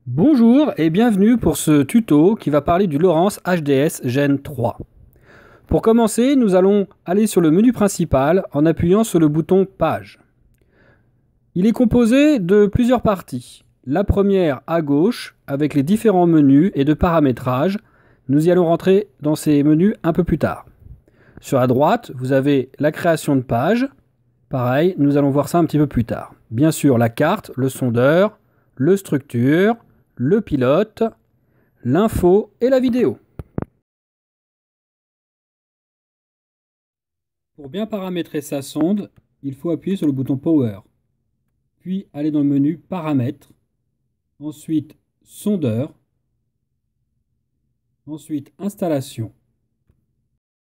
Bonjour et bienvenue pour ce tuto qui va parler du Lowrance HDS Gen 3. Pour commencer, nous allons aller sur le menu principal en appuyant sur le bouton Page. Il est composé de plusieurs parties. La première à gauche avec les différents menus et de paramétrage. Nous y allons rentrer dans ces menus un peu plus tard. Sur la droite, vous avez la création de page. Pareil, nous allons voir ça un petit peu plus tard. Bien sûr, la carte, le sondeur, le structure, le pilote, l'info et la vidéo. Pour bien paramétrer sa sonde, il faut appuyer sur le bouton Power, puis aller dans le menu Paramètres, ensuite Sondeur, ensuite Installation.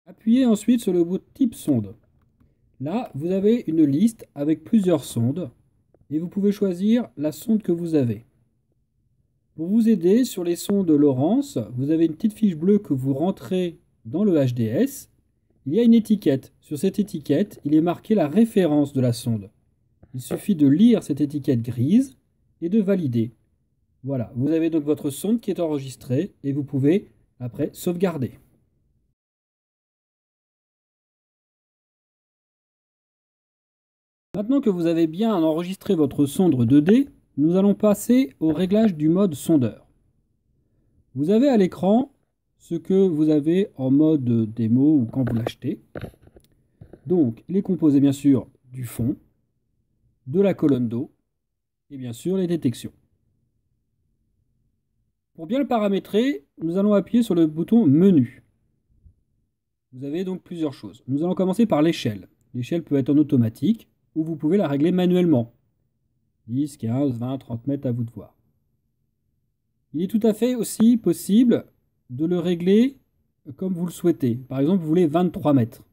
Appuyez ensuite sur le bouton Type sonde. Là, vous avez une liste avec plusieurs sondes et vous pouvez choisir la sonde que vous avez. Pour vous aider sur les sondes Lowrance, vous avez une petite fiche bleue que vous rentrez dans le HDS. Il y a une étiquette. Sur cette étiquette, il est marqué la référence de la sonde. Il suffit de lire cette étiquette grise et de valider. Voilà, vous avez donc votre sonde qui est enregistrée et vous pouvez après sauvegarder. Maintenant que vous avez bien enregistré votre sonde 2D, nous allons passer au réglage du mode sondeur. Vous avez à l'écran ce que vous avez en mode démo ou quand vous l'achetez. Donc, il est composé bien sûr du fond, de la colonne d'eau et bien sûr les détections. Pour bien le paramétrer, nous allons appuyer sur le bouton Menu. Vous avez donc plusieurs choses. Nous allons commencer par l'échelle. L'échelle peut être en automatique ou vous pouvez la régler manuellement. 10, 15, 20, 30 mètres, à vous de voir. Il est tout à fait aussi possible de le régler comme vous le souhaitez. Par exemple, vous voulez 23 mètres.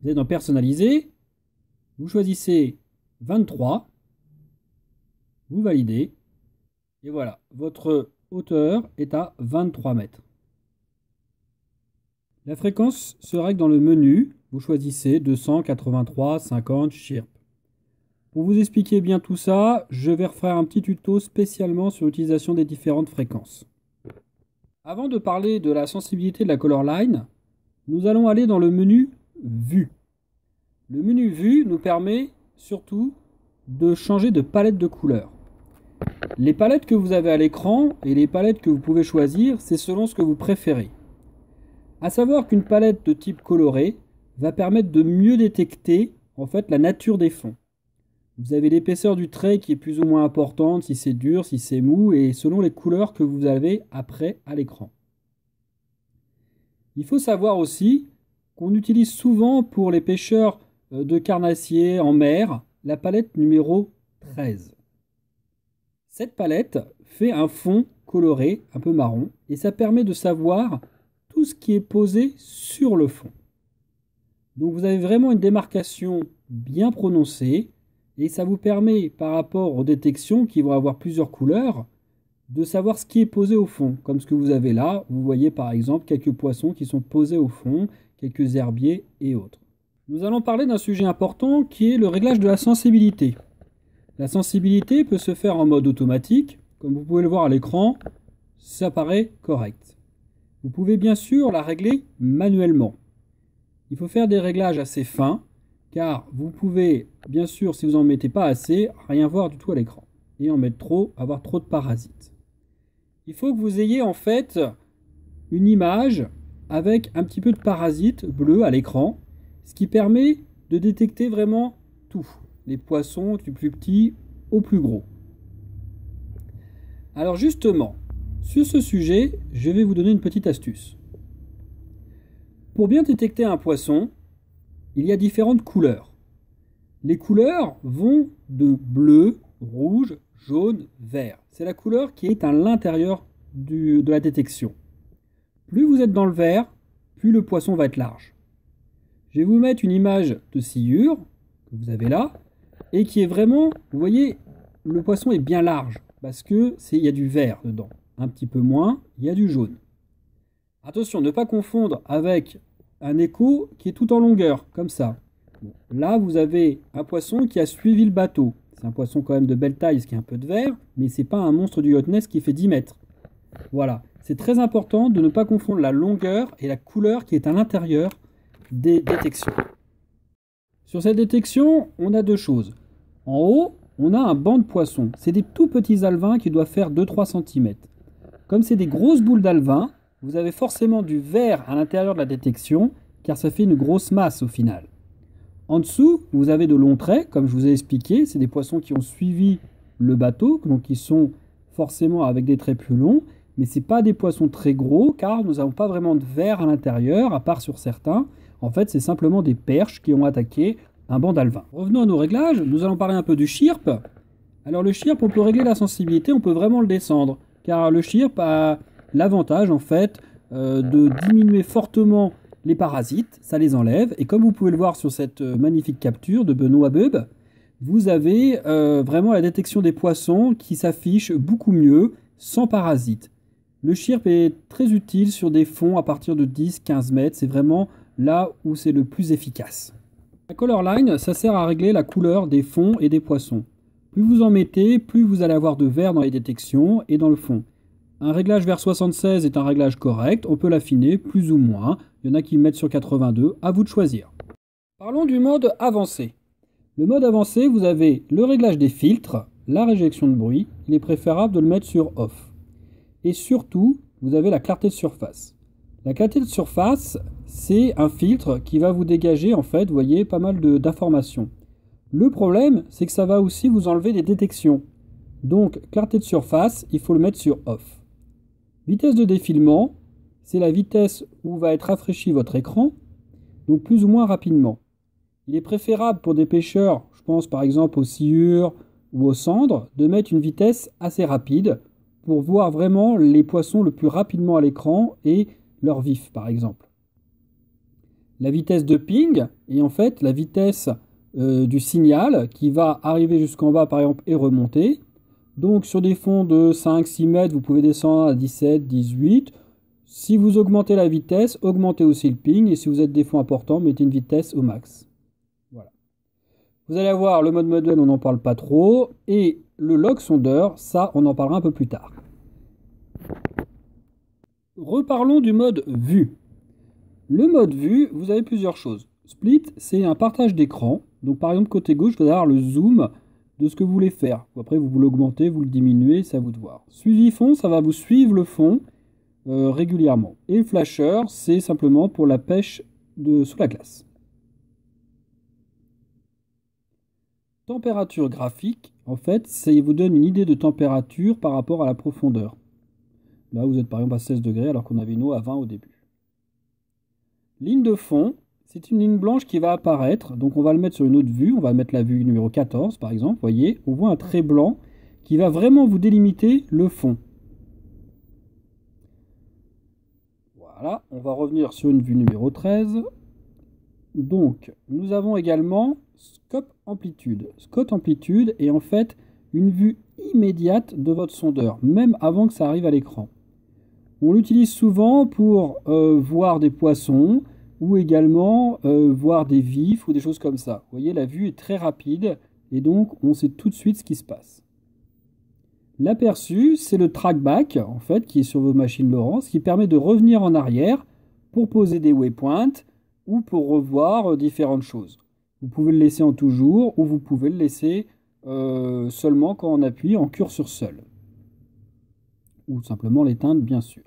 Vous allez dans Personnaliser, vous choisissez 23, vous validez, et voilà, votre hauteur est à 23 mètres. La fréquence se règle dans le menu, vous choisissez 283, 50, Chirp. Pour vous expliquer bien tout ça, je vais refaire un petit tuto spécialement sur l'utilisation des différentes fréquences. Avant de parler de la sensibilité de la color line, nous allons aller dans le menu Vue. Le menu Vue nous permet surtout de changer de palette de couleurs. Les palettes que vous avez à l'écran et les palettes que vous pouvez choisir, c'est selon ce que vous préférez. À savoir qu'une palette de type coloré va permettre de mieux détecter en fait la nature des fonds. Vous avez l'épaisseur du trait qui est plus ou moins importante, si c'est dur, si c'est mou, et selon les couleurs que vous avez après à l'écran. Il faut savoir aussi qu'on utilise souvent pour les pêcheurs de carnassiers en mer la palette numéro 13. Cette palette fait un fond coloré, un peu marron, et ça permet de savoir tout ce qui est posé sur le fond. Donc vous avez vraiment une démarcation bien prononcée, et ça vous permet, par rapport aux détections qui vont avoir plusieurs couleurs, de savoir ce qui est posé au fond. Comme ce que vous avez là, vous voyez par exemple quelques poissons qui sont posés au fond, quelques herbiers et autres. Nous allons parler d'un sujet important qui est le réglage de la sensibilité. La sensibilité peut se faire en mode automatique, comme vous pouvez le voir à l'écran, ça paraît correct. Vous pouvez bien sûr la régler manuellement. Il faut faire des réglages assez fins, car vous pouvez, bien sûr, si vous n'en mettez pas assez, rien voir du tout à l'écran. Et en mettre trop, avoir trop de parasites. Il faut que vous ayez en fait une image avec un petit peu de parasites bleus à l'écran, ce qui permet de détecter vraiment tout. Les poissons du plus petit au plus gros. Alors justement, sur ce sujet, je vais vous donner une petite astuce. Pour bien détecter un poisson, il y a différentes couleurs. Les couleurs vont de bleu, rouge, jaune, vert. C'est la couleur qui est à l'intérieur de la détection. Plus vous êtes dans le vert, plus le poisson va être large. Je vais vous mettre une image de sciure que vous avez là et qui est vraiment, vous voyez, le poisson est bien large parce que il y a du vert dedans. Un petit peu moins, il y a du jaune. Attention, ne pas confondre avec un écho qui est tout en longueur, comme ça. Bon, là, vous avez un poisson qui a suivi le bateau. C'est un poisson quand même de belle taille, ce qui est un peu de verre, mais c'est pas un monstre du Loch Ness qui fait 10 mètres. Voilà, c'est très important de ne pas confondre la longueur et la couleur qui est à l'intérieur des détections. Sur cette détection, on a deux choses. En haut, on a un banc de poissons. C'est des tout petits alevins qui doivent faire 2-3 cm. Comme c'est des grosses boules d'alevins, vous avez forcément du vert à l'intérieur de la détection, car ça fait une grosse masse au final. En dessous, vous avez de longs traits, comme je vous ai expliqué. C'est des poissons qui ont suivi le bateau, donc qui sont forcément avec des traits plus longs. Mais ce n'est pas des poissons très gros, car nous n'avons pas vraiment de vert à l'intérieur, à part sur certains. En fait, c'est simplement des perches qui ont attaqué un banc d'alevins. Revenons à nos réglages. Nous allons parler un peu du chirp. Alors le chirp, on peut régler la sensibilité, on peut vraiment le descendre. Car le chirp a l'avantage, en fait, de diminuer fortement les parasites, ça les enlève. Et comme vous pouvez le voir sur cette magnifique capture de Benoît Beub, vous avez vraiment la détection des poissons qui s'affiche beaucoup mieux, sans parasites. Le chirp est très utile sur des fonds à partir de 10-15 mètres. C'est vraiment là où c'est le plus efficace. La color line, ça sert à régler la couleur des fonds et des poissons. Plus vous en mettez, plus vous allez avoir de vert dans les détections et dans le fond. Un réglage vers 76 est un réglage correct, on peut l'affiner plus ou moins. Il y en a qui mettent sur 82, à vous de choisir. Parlons du mode avancé. Le mode avancé, vous avez le réglage des filtres, la réjection de bruit. Il est préférable de le mettre sur off. Et surtout, vous avez la clarté de surface. La clarté de surface, c'est un filtre qui va vous dégager, en fait, vous voyez, pas mal d'informations. Le problème, c'est que ça va aussi vous enlever des détections. Donc, clarté de surface, il faut le mettre sur off. Vitesse de défilement, c'est la vitesse où va être rafraîchi votre écran, donc plus ou moins rapidement. Il est préférable pour des pêcheurs, je pense par exemple aux sciures ou aux cendres, de mettre une vitesse assez rapide pour voir vraiment les poissons le plus rapidement à l'écran et leur vif par exemple. La vitesse de ping est en fait la vitesse du signal qui va arriver jusqu'en bas par exemple et remonter. Donc sur des fonds de 5-6 mètres, vous pouvez descendre à 17, 18. Si vous augmentez la vitesse, augmentez aussi le ping. Et si vous êtes des fonds importants, mettez une vitesse au max. Voilà. Vous allez avoir le mode modèle, on n'en parle pas trop. Et le log sondeur, ça, on en parlera un peu plus tard. Reparlons du mode vue. Le mode vue, vous avez plusieurs choses. Split, c'est un partage d'écran. Donc par exemple, côté gauche, vous allez avoir le zoom de ce que vous voulez faire. Après, vous l'augmentez, vous le diminuez, c'est à vous de voir. Suivi fond, ça va vous suivre le fond régulièrement. Et le flasher, c'est simplement pour la pêche sous la glace. Température graphique, en fait, ça vous donne une idée de température par rapport à la profondeur. Là, vous êtes par exemple à 16 degrés alors qu'on avait une eau à 20 au début. Ligne de fond, c'est une ligne blanche qui va apparaître, donc on va le mettre sur une autre vue, on va mettre la vue numéro 14 par exemple, vous voyez, on voit un trait blanc qui va vraiment vous délimiter le fond. Voilà, on va revenir sur une vue numéro 13. Donc, nous avons également Scope Amplitude. Scope Amplitude est en fait une vue immédiate de votre sondeur, même avant que ça arrive à l'écran. On l'utilise souvent pour voir des poissons, ou également voir des vifs ou des choses comme ça. Vous voyez, la vue est très rapide et donc on sait tout de suite ce qui se passe. L'aperçu, c'est le trackback en fait qui est sur vos machines Lowrance, qui permet de revenir en arrière pour poser des waypoints ou pour revoir différentes choses. Vous pouvez le laisser en toujours ou vous pouvez le laisser seulement quand on appuie en curseur seul. Ou simplement l'éteindre bien sûr.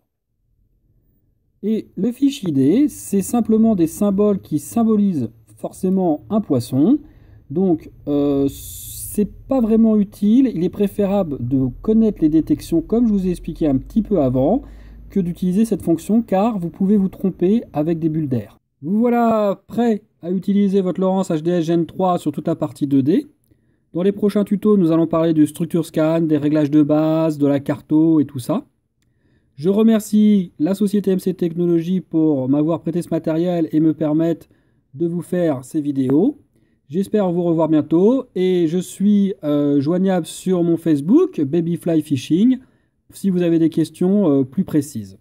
Et le fiche ID, c'est simplement des symboles qui symbolisent forcément un poisson. Donc, c'est pas vraiment utile. Il est préférable de connaître les détections, comme je vous ai expliqué un petit peu avant, que d'utiliser cette fonction, car vous pouvez vous tromper avec des bulles d'air. Vous voilà prêt à utiliser votre Lowrance HDS Gen 3 sur toute la partie 2D. Dans les prochains tutos, nous allons parler du structure scan, des réglages de base, de la carto et tout ça. Je remercie la société MC Technologies pour m'avoir prêté ce matériel et me permettre de vous faire ces vidéos. J'espère vous revoir bientôt et je suis joignable sur mon Facebook, Babyfly Fishing, si vous avez des questions plus précises.